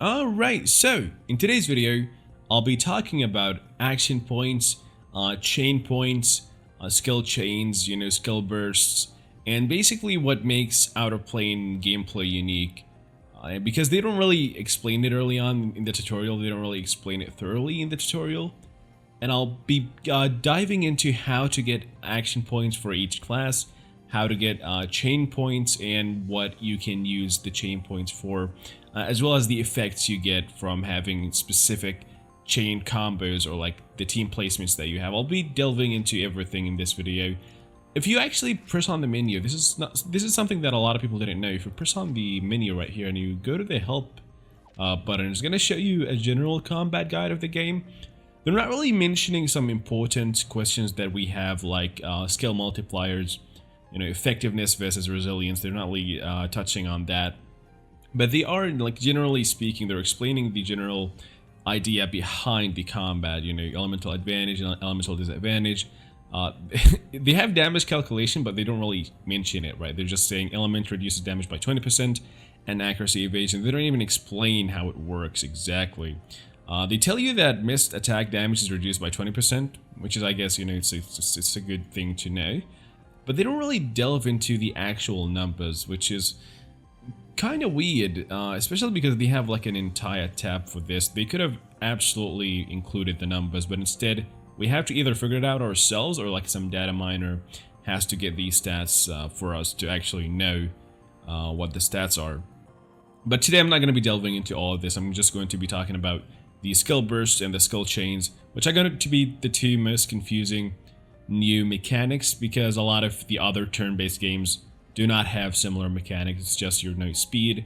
Alright, so in today's video, I'll be talking about action points, chain points, skill chains, skill bursts, and basically what makes OuterPlane gameplay unique. Because they don't really explain it early on in the tutorial, they don't really explain it thoroughly in the tutorial. And I'll be diving into how to get action points for each class, how to get chain points, and what you can use the chain points for, as well as the effects you get from having specific chain combos or like the team placements that you have. I'll be delving into everything in this video. If you actually press on the menu, this is something that a lot of people didn't know. If you press on the menu right here and you go to the help button, it's going to show you a general combat guide of the game. They're not really mentioning some important questions that we have, like skill multipliers, effectiveness versus resilience. They're not really touching on that, but they are, like, generally speaking, they're explaining the general idea behind the combat. Elemental advantage and elemental disadvantage. They have damage calculation, but they don't really mention it, right? They're just saying element reduces damage by 20% and accuracy evasion. They don't even explain how it works exactly. They tell you that missed attack damage is reduced by 20%, which is, I guess, it's a good thing to know. But they don't really delve into the actual numbers, which is kind of weird, especially because they have like an entire tab for this. They could have absolutely included the numbers, but instead we have to either figure it out ourselves or like some data miner has to get these stats for us to actually know what the stats are. But today I'm not going to be delving into all of this. I'm just going to be talking about the skill bursts and the skill chains, which are going to be the two most confusing new mechanics, because a lot of the other turn-based games do not have similar mechanics. It's just your speed,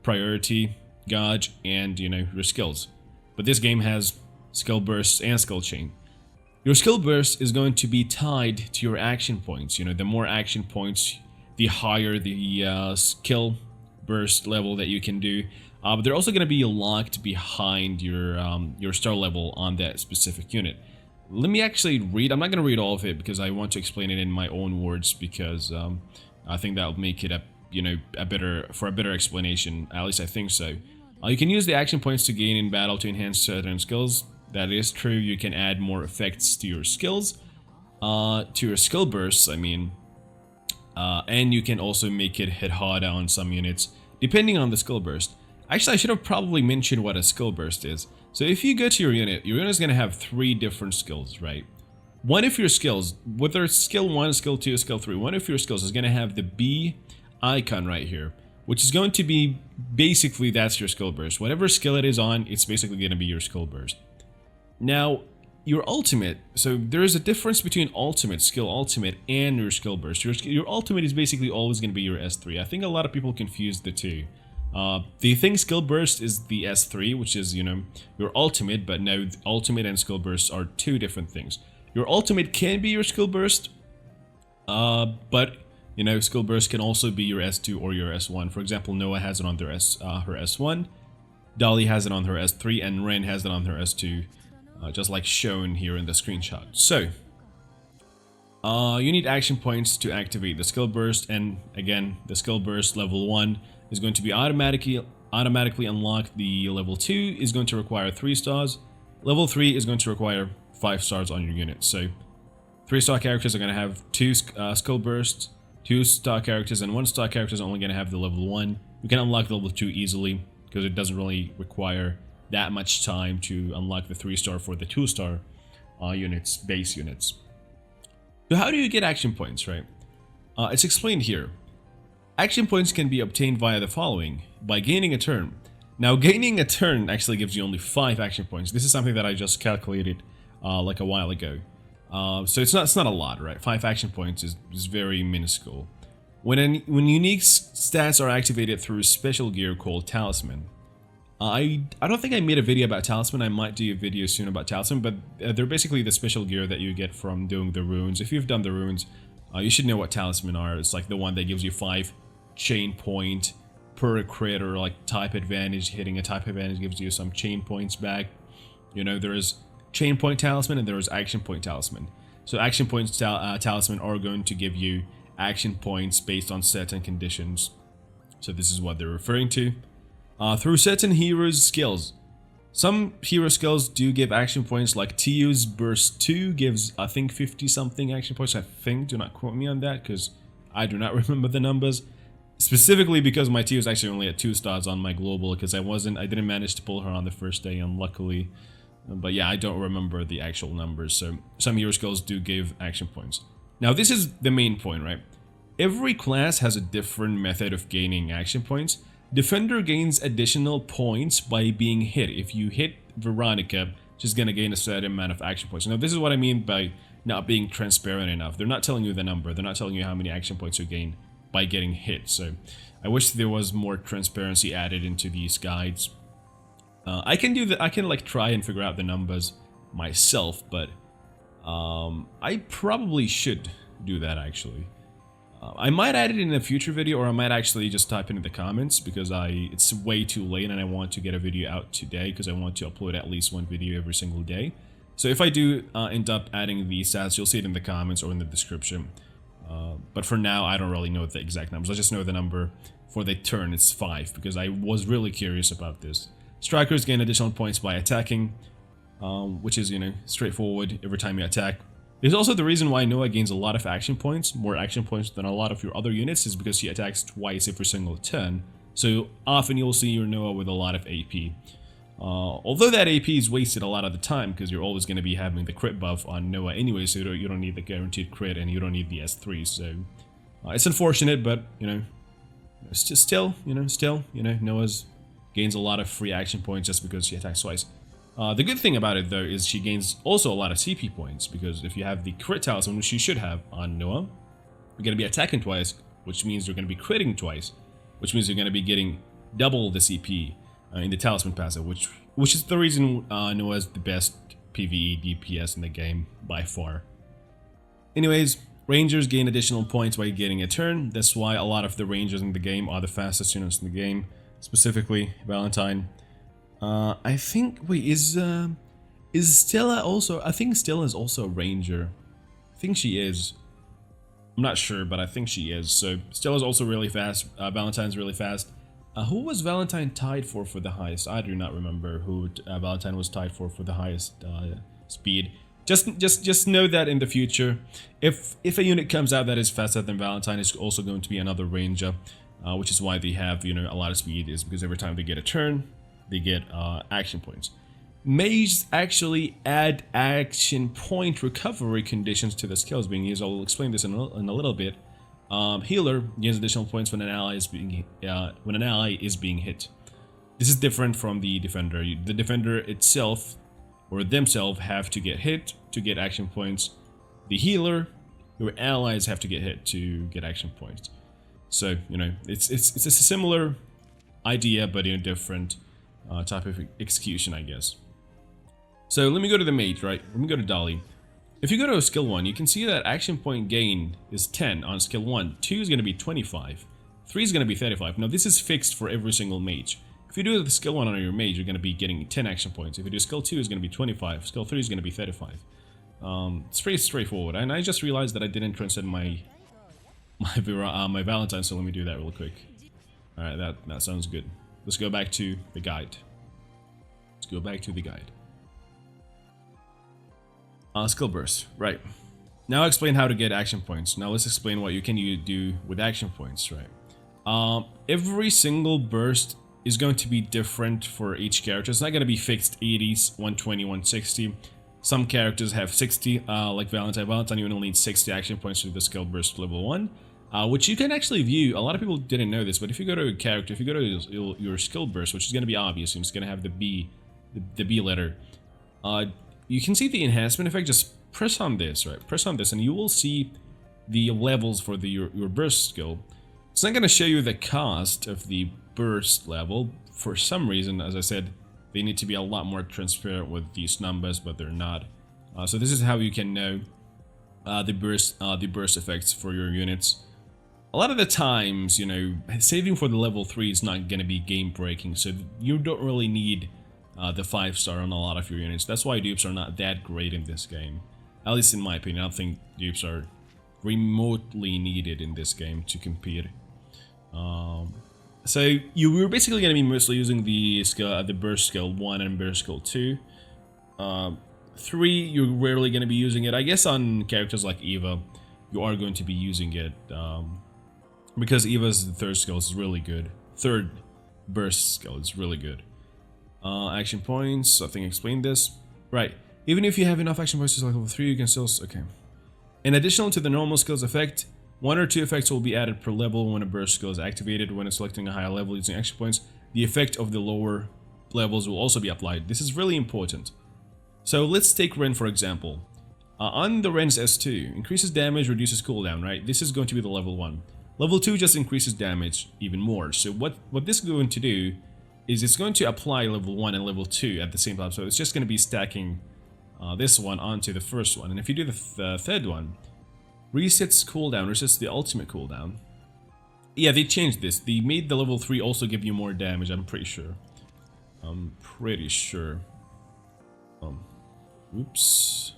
priority, gauge, and your skills. But this game has skill bursts and skill chain. Your skill burst is going to be tied to your action points. The more action points, the higher the skill burst level that you can do. But they're also going to be locked behind your star level on that specific unit. Let me actually read. I'm not going to read all of it because I want to explain it in my own words, because I think that'll make it a better explanation. At least I think so. You can use the action points to gain in battle to enhance certain skills. That is true. You can add more effects to your skills, to your skill bursts, I mean. And you can also make it hit harder on some units, depending on the skill burst. Actually, I should have probably mentioned what a skill burst is. So if you go to your unit is going to have 3 different skills, right? One of your skills, whether it's skill 1, skill 2, skill 3, one of your skills is going to have the B icon right here, which is going to be basically, that's your skill burst. Whatever skill it is on, it's basically going to be your skill burst. Now, your ultimate, so there is a difference between ultimate, skill ultimate, and your skill burst. Your ultimate is basically always going to be your S3. I think a lot of people confuse the two. They think skill burst is the S3, which is, your ultimate, but no, ultimate and skill burst are 2 different things. Your ultimate can be your skill burst, but, skill burst can also be your S2 or your S1. For example, Noah has it on her S1, Dolly has it on her S3, and Ren has it on her S2, just like shown here in the screenshot. So, you need action points to activate the skill burst, and again, the skill burst level 1 is going to be automatically unlocked. The level 2 is going to require 3 stars. Level 3 is going to require 5 stars on your unit. So 3-star characters are going to have 2 skill bursts, 2-star characters and 1-star characters are only going to have the level 1. You can unlock the level 2 easily because it doesn't really require that much time to unlock the 3-star for the 2-star units, base units. So how do you get action points, right? It's explained here. Action points can be obtained via the following: by gaining a turn. Now, gaining a turn actually gives you only 5 action points. This is something that I just calculated like a while ago. So it's not a lot, right? 5 action points is very minuscule. When unique stats are activated through special gear called Talisman. I don't think I made a video about Talisman. I might do a video soon about Talisman, but they're basically the special gear that you get from doing the runes. If you've done the runes, you should know what Talisman are. It's like the one that gives you 5 chain point per crit, or like type advantage. Hitting a type advantage gives you some chain points back. There is chain point talisman and there is action point talisman. So action points talisman are going to give you action points based on certain conditions. So this is what they're referring to. through certain heroes' skills. Some hero skills do give action points, like TU's Burst 2 gives, I think, 50 something action points. I think, do not quote me on that because I do not remember the numbers. Specifically because my TU is actually only at 2 stars on my global, because I didn't manage to pull her on the first day, unluckily. But yeah, I don't remember the actual numbers, so some hero skills do give action points. Now this is the main point, right? Every class has a different method of gaining action points. Defender gains additional points by being hit. If you hit Veronica, she's gonna gain a certain amount of action points. Now this is what I mean by not being transparent enough. They're not telling you the number, they're not telling you how many action points you gain by getting hit. So I wish there was more transparency added into these guides. I can do that. I can like try and figure out the numbers myself, but I probably should do that actually. I might add it in a future video, or I might actually just type it in the comments, because it's way too late and I want to get a video out today because I want to upload at least one video every single day. So if I do end up adding the stats, you'll see it in the comments or in the description. But for now, I don't really know the exact numbers. I just know the number for the turn. It's 5, because I was really curious about this. Strikers gain additional points by attacking, which is, straightforward every time you attack. There's also the reason why Noah gains a lot of action points, more action points than a lot of your other units, is because she attacks twice every single turn. So often you'll see your Noah with a lot of AP. Although that AP is wasted a lot of the time, because you're always going to be having the crit buff on Noah anyway, so you don't need the guaranteed crit and you don't need the S3. So it's unfortunate, but still, Noah's gains a lot of free action points just because she attacks twice. The good thing about it though is she gains also a lot of CP points, because if you have the crit talisman, which you should have on Noah, you're going to be attacking twice, which means you're going to be critting twice, which means you're going to be getting double the CP in the talisman passive, which is the reason Noah is the best PvE DPS in the game by far. Anyways, Rangers gain additional points by getting a turn. That's why a lot of the Rangers in the game are the fastest units in the game, specifically Valentine. I think, wait, is Stella also? I think Stella is also a Ranger. I think she is. I'm not sure, but I think she is. So Stella's also really fast. Valentine's really fast. Who was Valentine tied for the highest? I do not remember who Valentine was tied for the highest speed. Just know that in the future, if a unit comes out that is faster than Valentine, it's also going to be another Ranger, which is why they have a lot of speed, is because every time they get a turn, they get action points. Mages actually add action point recovery conditions to the skills being used. I'll explain this in a little bit. Healer gains additional points when an ally is being hit. This is different from the defender. The defender itself or themselves have to get hit to get action points. The healer, your allies have to get hit to get action points. So it's a similar idea, but in a different type of execution, I guess. So let me go to the mage, right? Let me go to Dolly. If you go to skill 1, you can see that action point gain is 10 on skill 1. 2 is going to be 25. 3 is going to be 35. Now this is fixed for every single mage. If you do the skill 1 on your mage, you're going to be getting 10 action points. If you do skill 2, it's going to be 25. Skill 3 is going to be 35. It's pretty straightforward. And I just realized that I didn't transcend my Valentine, so let me do that real quick. Alright, that sounds good. Let's go back to the guide. Skill burst, right. Now I'll explain how to get action points. Now let's explain what you can do with action points, right. Every single burst is going to be different for each character. It's not going to be fixed 80s, 120, 160. Some characters have 60, like Valentine. Valentine, you only need 60 action points to do the skill burst level 1. Which you can actually view. A lot of people didn't know this, but if you go to a character, if you go to your skill burst, which is going to be obvious, and it's going to have the B letter, you can see the enhancement effect. Just press on this, right? Press on this, and you will see the levels for your burst skill. It's not going to show you the cost of the burst level. For some reason, as I said, they need to be a lot more transparent with these numbers, but they're not. So this is how you can know the burst effects for your units. A lot of the times, saving for the level 3 is not going to be game breaking, so you don't really need the 5-star on a lot of your units. That's why dupes are not that great in this game. At least in my opinion, I don't think dupes are remotely needed in this game to compete. So we're basically going to be mostly using the skill, the burst skill 1 and burst skill 2. 3, you're rarely going to be using it. I guess on characters like Eva, you are going to be using it. Because Eva's third skill is really good. Third burst skill is really good. Action points, I think I explained this. Right. Even if you have enough action points to select level 3, you can still... Okay. In addition to the normal skills effect, 1 or 2 effects will be added per level when a burst skill is activated. When selecting a higher level using action points, the effect of the lower levels will also be applied. This is really important. So let's take Ren for example. On the Ren's S2, increases damage, reduces cooldown, right? This is going to be the level 1. Level 2 just increases damage even more. So what this is going to do is it's going to apply level 1 and level 2 at the same time. So it's just going to be stacking this one onto the first one. And if you do the third one, resets cooldown, resets the ultimate cooldown. Yeah, they changed this. They made the level 3 also give you more damage, I'm pretty sure. Oops.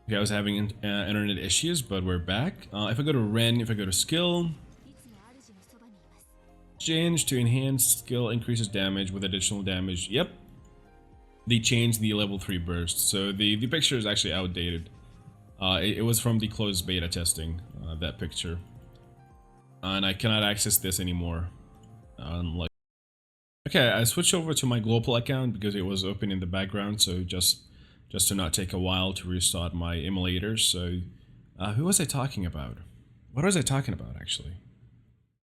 Okay, I was having internet issues, but we're back. If I go to Ren, if I go to skill, change to enhance skill, increases damage with additional damage. Yep. They changed the level 3 burst, so the picture is actually outdated. It was from the closed beta testing, that picture. And I cannot access this anymore. Okay, I switched over to my global account because it was open in the background, so just to not take a while to restart my emulators. So, who was I talking about? What was I talking about, actually?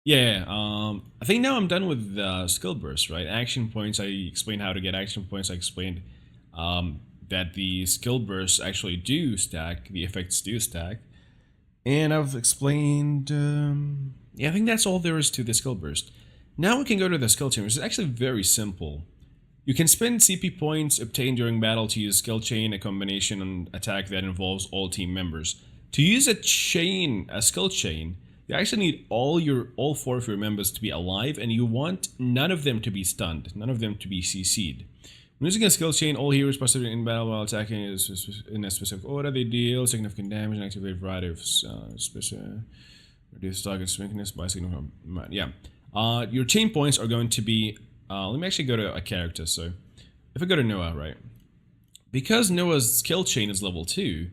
Yeah, I think now I'm done with skill bursts, right? Action points, I explained how to get action points. I explained that the skill bursts actually do stack, the effects do stack. And I've explained, yeah, I think that's all there is to the skill burst. Now we can go to the skill chain, which is actually very simple. You can spend CP points obtained during battle to use skill chain, a combination and attack that involves all team members. To use a skill chain, you actually need all 4 of your members to be alive, and you want none of them to be stunned, none of them to be CC'd. When using a skill chain, all heroes participating in battle while attacking is in a specific order. They deal significant damage and activate a variety of specific reduce target's weakness by significant amount. Yeah. Your chain points are going to be, let me actually go to a character. So if I go to Noah, right? Because Noah's skill chain is level 2,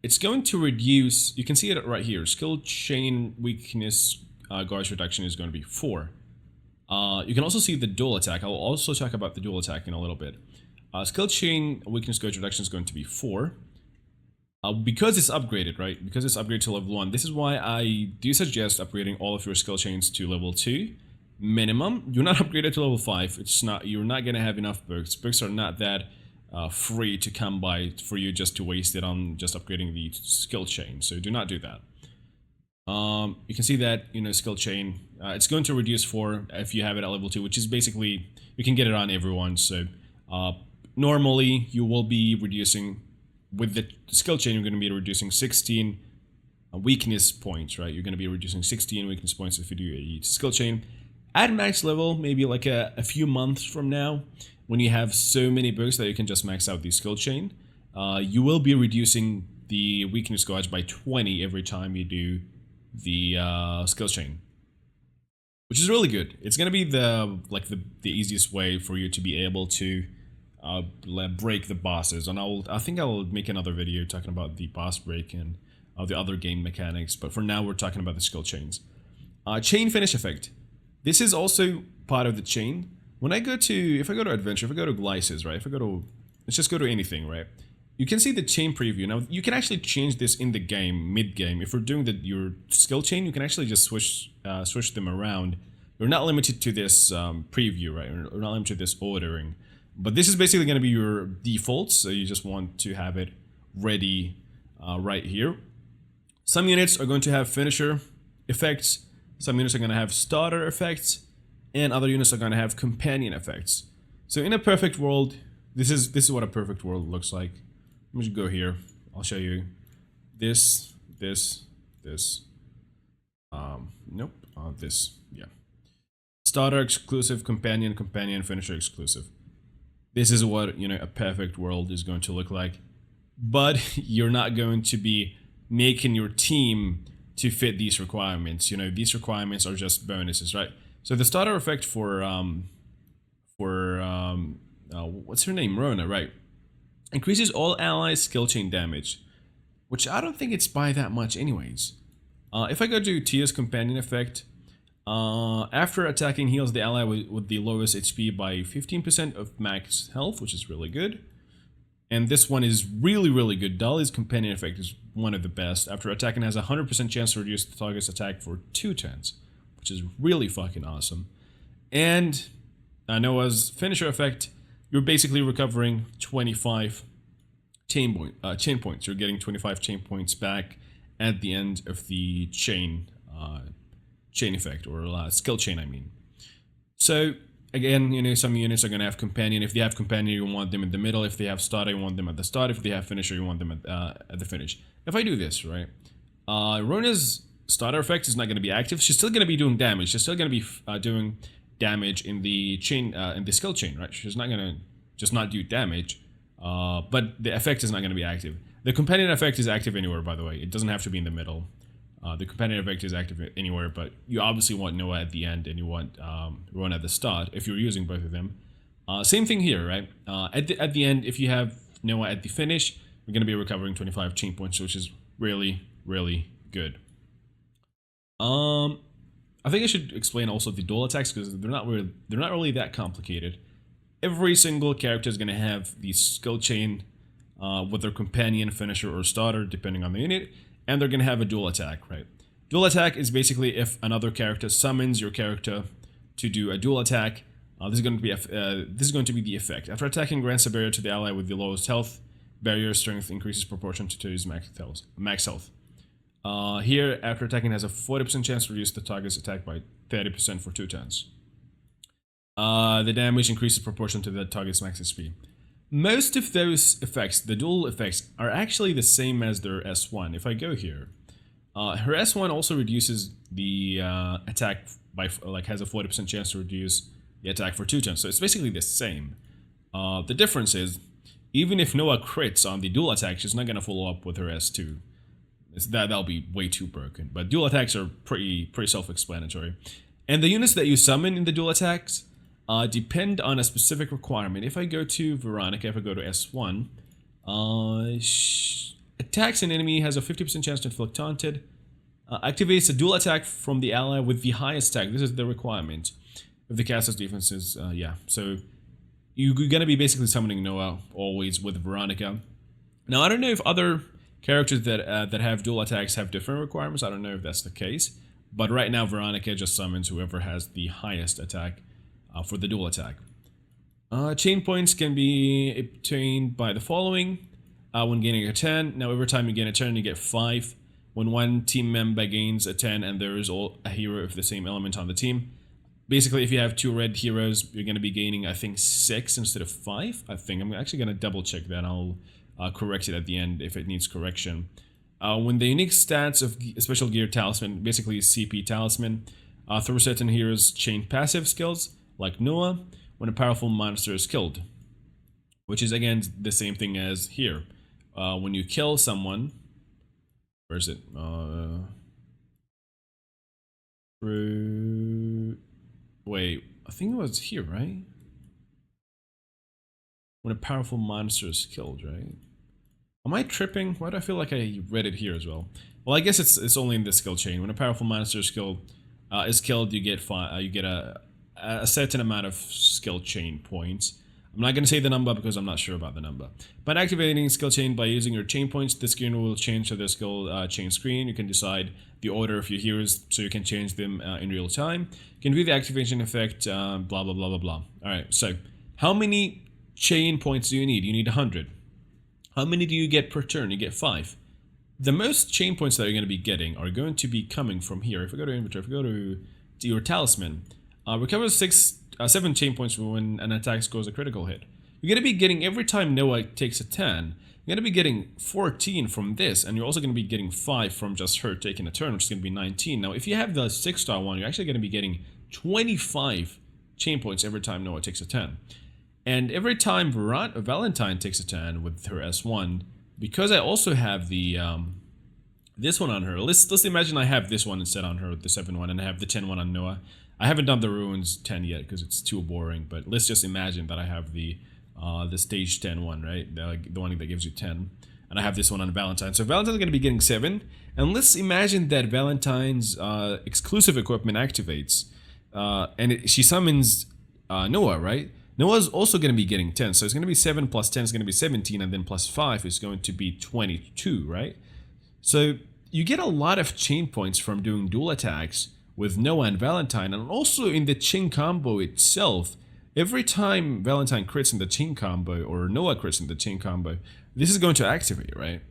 it's going to reduce, you can see it right here, skill chain weakness guards reduction is going to be 4. You can also see the dual attack. I'll also talk about the dual attack in a little bit. Skill chain weakness guards reduction is going to be 4. Because it's upgraded, right? Because it's upgraded to level 1. This is why I do suggest upgrading all of your skill chains to level 2 minimum. You're not upgraded to level 5. It's not. You're not gonna have enough books. Books are not that free to come by for you just to waste it on just upgrading the skill chain. So do not do that. You can see that, you know, skill chain. It's going to reduce 4 if you have it at level 2, which is basically you can get it on everyone. So normally you will be reducing. With the skill chain, you're going to be reducing 16 weakness points, right? You're going to be reducing 16 weakness points if you do a skill chain. At max level, maybe like a few months from now, when you have so many books that you can just max out the skill chain, you will be reducing the weakness gauge by 20 every time you do the skill chain, which is really good. It's going to be the easiest way for you to be able to break the bosses, and I think I'll make another video talking about the boss break and the other game mechanics, but for now we're talking about the skill chains. Chain finish effect. This is also part of the chain. When I go to, if I go to adventure, if I go to Glycis, right, if I go to, let's just go to anything, right, you can see the chain preview. Now you can actually change this in the game, mid-game. If we're doing your skill chain, you can actually just switch them around. You're not limited to this preview, right, or not limited to this ordering. But this is basically going to be your default, so you just want to have it ready right here. Some units are going to have finisher effects, some units are going to have starter effects, and other units are going to have companion effects. So in a perfect world, this is what a perfect world looks like. Let me just go here. I'll show you this. Nope. This. Yeah. Starter exclusive, companion, finisher exclusive. This is what, you know, a perfect world is going to look like. But you're not going to be making your team to fit these requirements. You know, these requirements are just bonuses, right? So the starter effect for what's her name, Rona, right? Increases all allies' skill chain damage, which I don't think it's by that much, anyways. If I go to Tia's companion effect, after attacking, heals the ally with the lowest HP by 15% of max health, which is really good. And this one is really, really good. Dolly's companion effect is one of the best. After attacking, has a 100% chance to reduce the target's attack for 2 turns, which is really fucking awesome. And Noah's finisher effect, you're basically recovering 25 chain points. You're getting 25 chain points back at the end of the chain effect, or skill chain, I mean. So again, you know, some units are going to have companion. If they have companion, you want them in the middle. If they have starter, you want them at the start. If they have finisher, you want them at the finish. If I do this, right, Rona's starter effect is not going to be active. She's still going to be doing damage. She's still going to be doing damage in the chain, in the skill chain, right? She's not going to just not do damage, but the effect is not going to be active. The companion effect is active anywhere, by the way. It doesn't have to be in the middle. The companion effect is active anywhere, but you obviously want Noah at the end and you want Rona at the start if you're using both of them. Same thing here, right? At the end, if you have Noah at the finish, you're going to be recovering 25 chain points, which is really, really good. I think I should explain also the dual attacks, because they're not really that complicated. Every single character is going to have the skill chain with their companion, finisher, or starter, depending on the unit. And they're going to have a dual attack, right? Dual attack is basically if another character summons your character to do a dual attack. This is going to be the effect. After attacking, grants a barrier to the ally with the lowest health. Barrier strength increases proportion to his max health. Here, after attacking, has a 40% chance to reduce the target's attack by 30% for 2 turns. The damage increases proportion to the target's max HP. Most of those effects, the dual effects, are actually the same as their S1. If I go here, her S1 also reduces the attack by, has a 40% chance to reduce the attack for 2 turns. So it's basically the same. The difference is, even if Noah crits on the dual attack, she's not going to follow up with her S2. That'll be way too broken. But dual attacks are pretty self-explanatory. And the units that you summon in the dual attacks depend on a specific requirement. If I go to Veronica, if I go to S1, attacks an enemy, has a 50% chance to inflict taunted. Activates a dual attack from the ally with the highest attack. This is the requirement. If the caster's defense is, yeah. So you're going to be basically summoning Noah always with Veronica. Now, I don't know if other characters that have dual attacks have different requirements. I don't know if that's the case. But right now, Veronica just summons whoever has the highest attack for the dual attack. Chain points can be obtained by the following. When gaining a 10. Now, every time you gain a 10, you get 5. When one team member gains a 10 and there is a hero of the same element on the team. Basically, if you have 2 red heroes, you're going to be gaining, I think, 6 instead of 5. I think. I'm actually going to double check that. I'll correct it at the end if it needs correction. When the unique stats of Special Gear Talisman, basically CP Talisman, through certain heroes chain passive skills, like Noah, when a powerful monster is killed. Which is, again, the same thing as here. When you kill someone... Where is it? Wait, I think it was here, right? When a powerful monster is killed, right? Am I tripping? Why do I feel like I read it here as well? Well, I guess it's only in the skill chain. When a powerful monster is killed, you get a certain amount of skill chain points. I'm not going to say the number because I'm not sure about the number. But activating skill chain by using your chain points, the screen will change to the skill chain screen. You can decide the order of your heroes so you can change them in real time. You can view the activation effect, blah, blah, blah, blah, blah. Alright, so how many chain points do you need? You need 100. How many do you get per turn? You get 5. The most chain points that you're going to be getting are going to be coming from here. If I go to inventory, if I go to your talisman, recover 7 chain points when an attack scores a critical hit. You're going to be getting, every time Noah takes a 10, you're going to be getting 14 from this, and you're also going to be getting 5 from just her taking a turn, which is going to be 19. Now, if you have the 6-star one, you're actually going to be getting 25 chain points every time Noah takes a 10. And every time Valentine takes a 10 with her S1, because I also have the this one on her. Let's imagine I have this one instead on her, the 7 one, and I have the 10 one on Noah. I haven't done the runes 10 yet because it's too boring, but let's just imagine that I have the stage 10 one, right? The one that gives you 10. And I have this one on Valentine. So Valentine's going to be getting 7. And let's imagine that Valentine's exclusive equipment activates. She summons Noah, right? Noah's also going to be getting 10. So it's going to be 7 plus 10 is going to be 17. And then plus 5 is going to be 22, right? So you get a lot of chain points from doing dual attacks with Noah and Valentine. And also in the chain combo itself, every time Valentine crits in the chain combo or Noah crits in the chain combo, this is going to activate, right?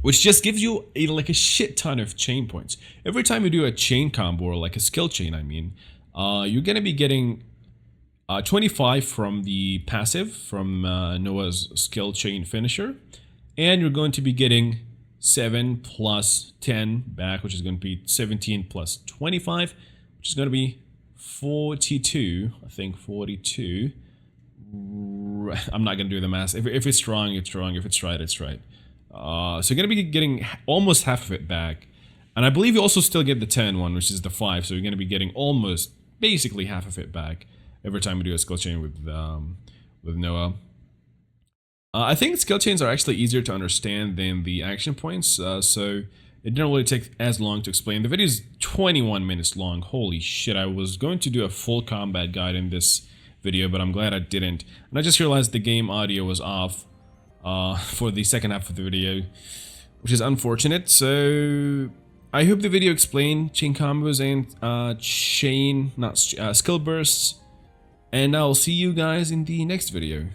Which just gives you like a shit ton of chain points. Every time you do a chain combo, or like a skill chain, I mean, you're going to be getting 25 from the passive, from Noah's skill chain finisher. And you're going to be getting 7 plus 10 back, which is going to be 17 plus 25, which is going to be 42. I think 42. I'm not going to do the math. If it's wrong, it's wrong. If it's right, it's right. So you're going to be getting almost half of it back. And I believe you also still get the 10 one, which is the 5. So you're going to be getting almost, basically half of it back every time you do a skill chain with Noah. I think skill chains are actually easier to understand than the action points. So it didn't really take as long to explain. The video is 21 minutes long. Holy shit, I was going to do a full combat guide in this video, but I'm glad I didn't. And I just realized the game audio was off for the second half of the video, which is unfortunate. So I hope the video explained chain combos and skill bursts, and I'll see you guys in the next video.